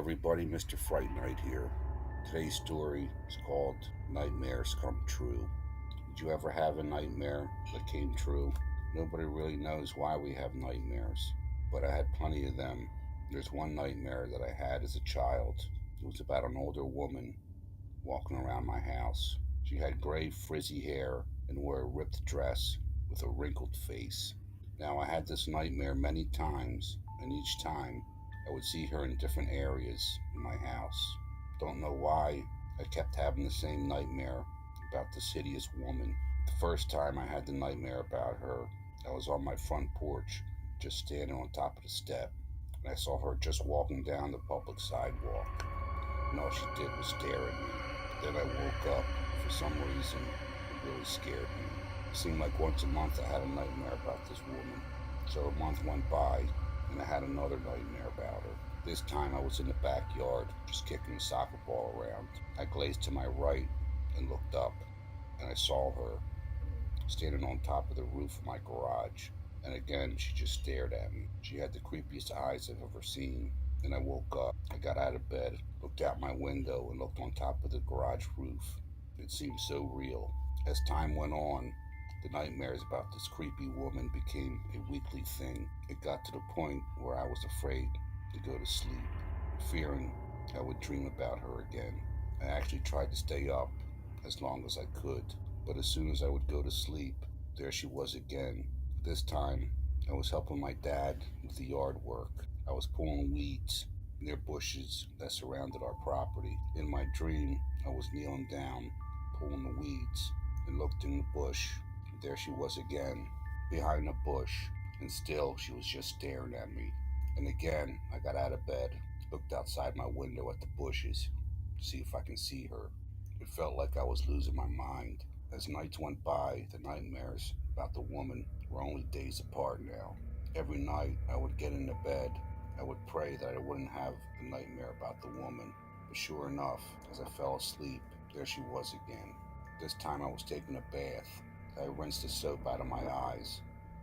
everybody, Mr. Fright Night here. Today's story is called Nightmares Come True. Did you ever have a nightmare that came true? Nobody really knows why we have nightmares, but I had plenty of them. There's one nightmare that I had as a child. It was about an older woman walking around my house. She had gray, frizzy hair and wore a ripped dress with a wrinkled face. Now, I had this nightmare many times, and each time I would see her in different areas in my house. Don't know why I kept having the same nightmare about this hideous woman. The first time I had the nightmare about her, I was on my front porch, just standing on top of the step, and I saw her just walking down the public sidewalk, and all she did was stare at me. Then I woke up. For some reason, it really scared me. It seemed like once a month I had a nightmare about this woman. So a month went by, and I had another nightmare about her. This time I was in the backyard, just kicking a soccer ball around. I glazed to my right and looked up, and I saw her standing on top of the roof of my garage. And again, she just stared at me. She had the creepiest eyes I've ever seen. Then I woke up. I got out of bed, looked out my window, and looked on top of the garage roof. It seemed so real. As time went on, the nightmares about this creepy woman became a weekly thing. It got to the point where I was afraid to go to sleep, fearing I would dream about her again. I actually tried to stay up as long as I could, but as soon as I would go to sleep, there she was again. This time, I was helping my dad with the yard work. I was pulling weeds near bushes that surrounded our property. In my dream, I was kneeling down, pulling the weeds, and looked in the bush. There she was again, behind the bush, and still she was just staring at me. And again, I got out of bed, looked outside my window at the bushes to see if I can see her. It felt like I was losing my mind. As nights went by, the nightmares about the woman were only days apart now. Every night I would get into bed. I would pray that I wouldn't have the nightmare about the woman. But sure enough, as I fell asleep, there she was again. This time I was taking a bath. I rinsed the soap out of my eyes.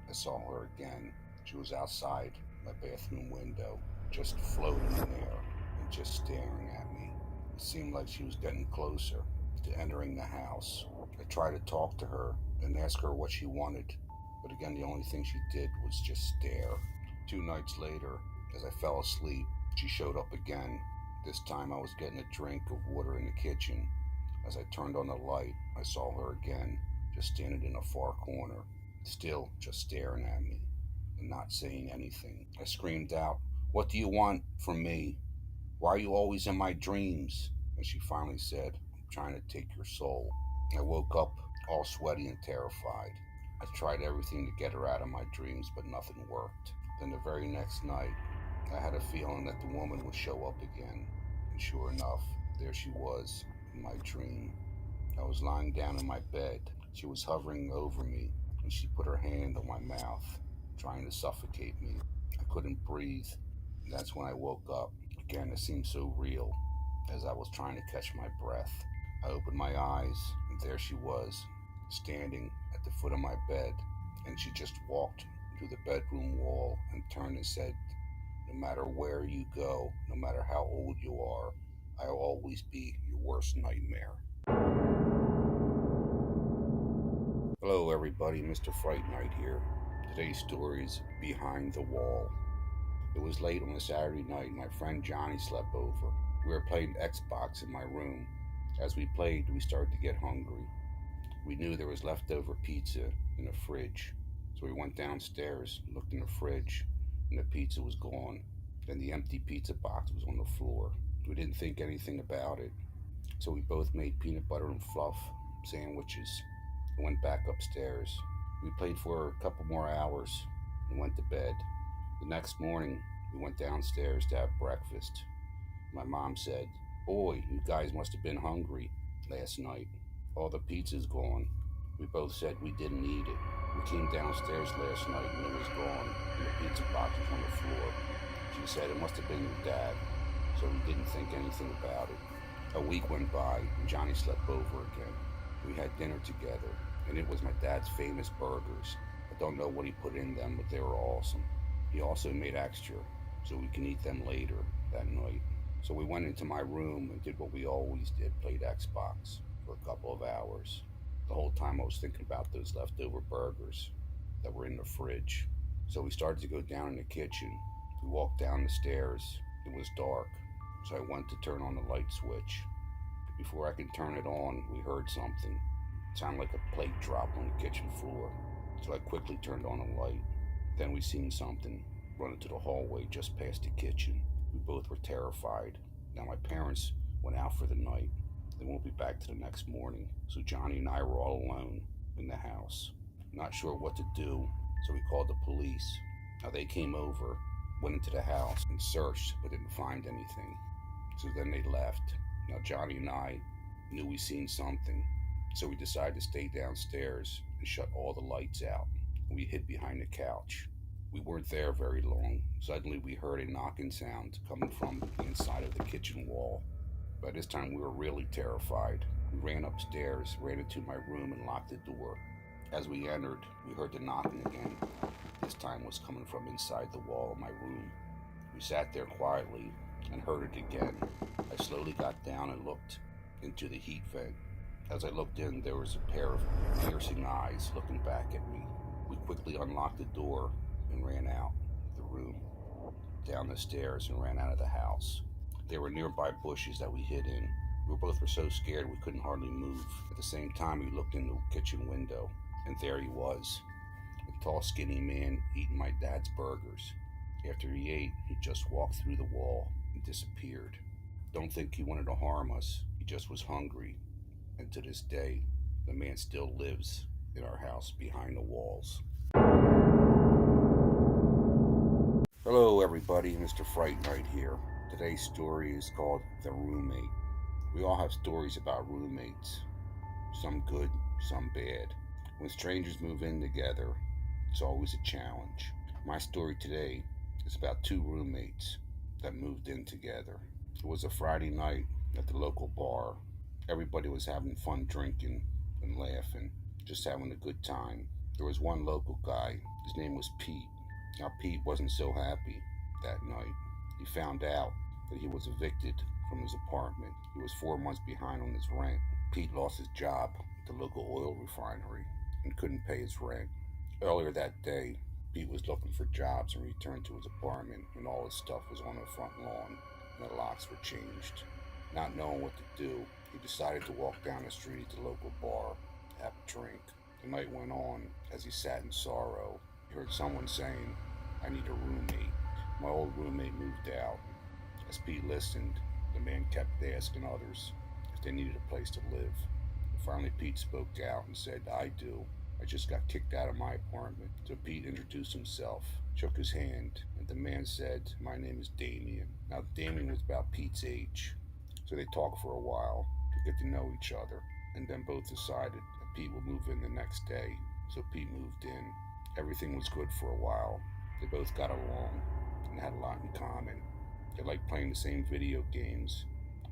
I saw her again. She was outside my bathroom window, just floating in there and just staring at me. It seemed like she was getting closer to entering the house. I tried to talk to her and ask her what she wanted, but again, the only thing she did was just stare. 2 nights later, as I fell asleep, she showed up again. This time I was getting a drink of water in the kitchen. As I turned on the light, I saw her again, just standing in a far corner, still just staring at me and not saying anything. I screamed out, "What do you want from me? Why are you always in my dreams?" And she finally said, "I'm trying to take your soul." I woke up all sweaty and terrified. I tried everything to get her out of my dreams, but nothing worked. Then the very next night, I had a feeling that the woman would show up again. And sure enough, there she was in my dream. I was lying down in my bed. She was hovering over me, and she put her hand on my mouth, trying to suffocate me. I couldn't breathe. And that's when I woke up. Again, it seemed so real as I was trying to catch my breath. I opened my eyes, and there she was, standing at the foot of my bed, and she just walked through the bedroom wall and turned and said, "No matter where you go, no matter how old you are, I'll always be your worst nightmare." Hello, everybody, Mr. Fright Night here. Today's story is Behind the Wall. It was late on a Saturday night, and my friend Johnny slept over. We were playing Xbox in my room. As we played, we started to get hungry. We knew there was leftover pizza in the fridge, so we went downstairs, looked in the fridge, and the pizza was gone. Then the empty pizza box was on the floor. We didn't think anything about it, so we both made peanut butter and fluff sandwiches and went back upstairs. We played for a couple more hours and went to bed. The next morning, we went downstairs to have breakfast. My mom said, "Boy, you guys must have been hungry last night. All the pizza's gone." We both said we didn't eat it. We came downstairs last night and it was gone, and the pizza box was on the floor. She said it must have been your dad, so we didn't think anything about it. A week went by and Johnny slept over again. We had dinner together, and it was my dad's famous burgers. I don't know what he put in them, but they were awesome. He also made extra, so we can eat them later that night. So we went into my room and did what we always did, played Xbox for a couple of hours. The whole time I was thinking about those leftover burgers that were in the fridge. So we started to go down in the kitchen. We walked down the stairs. It was dark, so I went to turn on the light switch. Before I could turn it on, we heard something. It sounded like a plate dropped on the kitchen floor. So I quickly turned on the light. Then we seen something run into the hallway just past the kitchen. We both were terrified. Now my parents went out for the night. They won't be back till the next morning. So Johnny and I were all alone in the house. Not sure what to do, so we called the police. Now they came over, went into the house and searched, but didn't find anything. So then they left. Now Johnny and I knew we seen something, so we decided to stay downstairs and shut all the lights out. We hid behind the couch. We weren't there very long. Suddenly we heard a knocking sound coming from the inside of the kitchen wall. By this time we were really terrified. We ran upstairs, ran into my room and locked the door. As we entered, we heard the knocking again. This time was coming from inside the wall of my room. We sat there quietly and heard it again. I slowly got down and looked into the heat vent. As I looked in, there was a pair of piercing eyes looking back at me. We quickly unlocked the door and ran out of the room, down the stairs, and ran out of the house. There were nearby bushes that we hid in. We both were so scared we couldn't hardly move. At the same time, we looked in the kitchen window, and there he was, a tall, skinny man eating my dad's burgers. After he ate, he just walked through the wall and disappeared. Don't think he wanted to harm us. He just was hungry. And to this day, the man still lives in our house behind the walls. Hello, everybody. Mr. Fright Night here. Today's story is called The Roommate. We all have stories about roommates, some good, some bad. When strangers move in together, it's always a challenge. My story today is about two roommates that moved in together. It was a Friday night at the local bar. Everybody was having fun drinking and laughing, just having a good time. There was one local guy. His name was Pete. Now, Pete wasn't so happy that night. He found out that he was evicted from his apartment. He was 4 months behind on his rent. Pete lost his job at the local oil refinery and couldn't pay his rent. Earlier that day, Pete was looking for jobs and returned to his apartment, and all his stuff was on the front lawn and the locks were changed. Not knowing what to do, he decided to walk down the street to the local bar to have a drink. The night went on. As he sat in sorrow, he heard someone saying, "I need a roommate." My old roommate moved out. As Pete listened, the man kept asking others if they needed a place to live. Finally, Pete spoke out and said, "I do. I just got kicked out of my apartment." So Pete introduced himself, shook his hand, and the man said, "My name is Damien." Now, Damien was about Pete's age. So they talked for a while to get to know each other, and then both decided that Pete would move in the next day. So Pete moved in. Everything was good for a while. They both got along and had a lot in common. They liked playing the same video games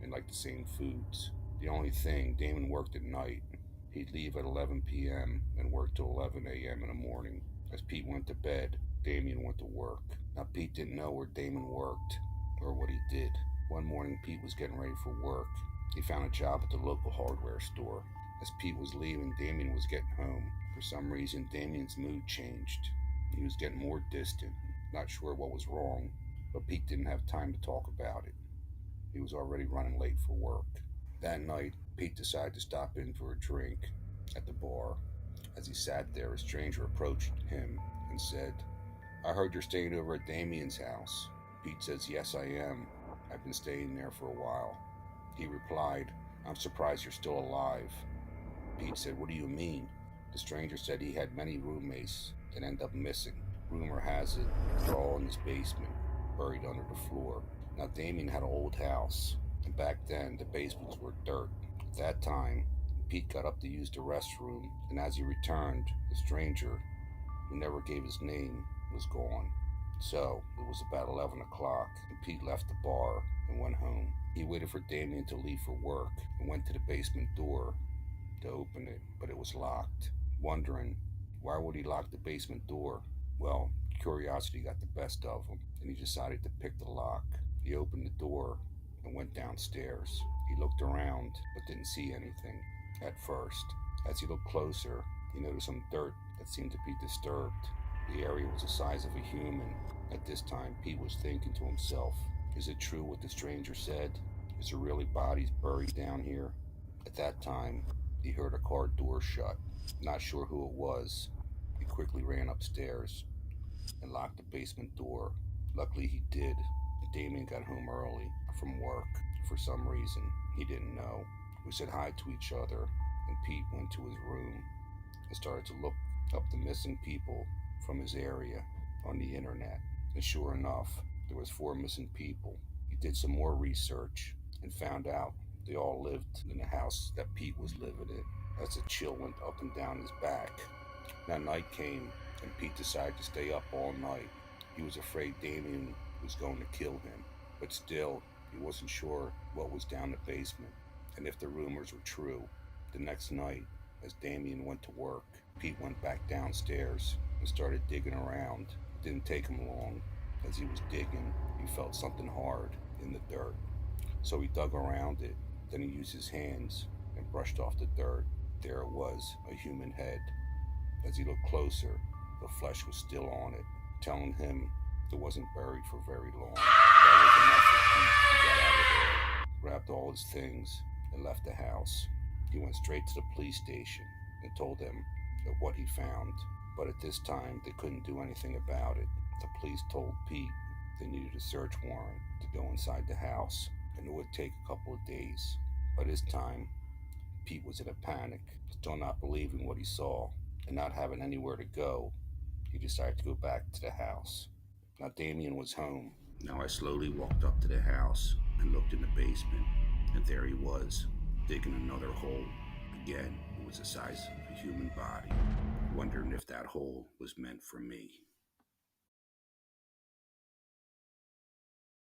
and liked the same foods. The only thing, Damon worked at night. He'd leave at 11 p.m. and work till 11 a.m. in the morning. As Pete went to bed, Damien went to work. Now, Pete didn't know where Damon worked or what he did. One morning, Pete was getting ready for work. He found a job at the local hardware store. As Pete was leaving, Damien was getting home. For some reason, Damien's mood changed. He was getting more distant, not sure what was wrong, but Pete didn't have time to talk about it. He was already running late for work. That night, Pete decided to stop in for a drink at the bar. As he sat there, a stranger approached him and said, "I heard you're staying over at Damien's house." Pete says, "Yes, I am. I've been staying there for a while." He replied, "I'm surprised you're still alive." Pete said, "What do you mean?" The stranger said he had many roommates that end up missing. Rumor has it they're all in his basement, buried under the floor. Now, Damien had an old house, and back then the basements were dirt. At that time, Pete got up to use the restroom, and as he returned, the stranger, who never gave his name, was gone. So, it was about 11 o'clock, and Pete left the bar and went home. He waited for Damien to leave for work and went to the basement door to open it, but it was locked. Wondering, why would he lock the basement door? Well, curiosity got the best of him, and he decided to pick the lock. He opened the door and went downstairs. He looked around but didn't see anything at first. As he looked closer, he noticed some dirt that seemed to be disturbed. The area was the size of a human. At this time, Pete was thinking to himself, is it true what the stranger said? Is there really bodies buried down here? At that time, he heard a car door shut. Not sure who it was, he quickly ran upstairs and locked the basement door. Luckily, he did. Damien got home early from work. For some reason, he didn't know. We said hi to each other, and Pete went to his room and started to look up the missing people from his area on the internet. And sure enough, there was 4 missing people. He did some more research and found out they all lived in the house that Pete was living in. As a chill went up and down his back. Now night came, and Pete decided to stay up all night. He was afraid Damien was going to kill him, but still, he wasn't sure what was down the basement, and if the rumors were true. The next night, as Damien went to work, Pete went back downstairs and started digging around. It didn't take him long. As he was digging, he felt something hard in the dirt. So he dug around it, then he used his hands and brushed off the dirt. There it was, a human head. As he looked closer, the flesh was still on it, telling him it wasn't buried for very long. That was enough for Pete. He got out of there, grabbed all his things, and left the house. He went straight to the police station and told them of what he found. But at this time, they couldn't do anything about it. The police told Pete they needed a search warrant to go inside the house, and it would take a couple of days. By this time, Pete was in a panic, still not believing what he saw, and not having anywhere to go. He decided to go back to the house. Now Damien was home. Now I slowly walked up to the house and looked in the basement, and there he was, digging another hole. Again, it was the size of a human body, wondering if that hole was meant for me.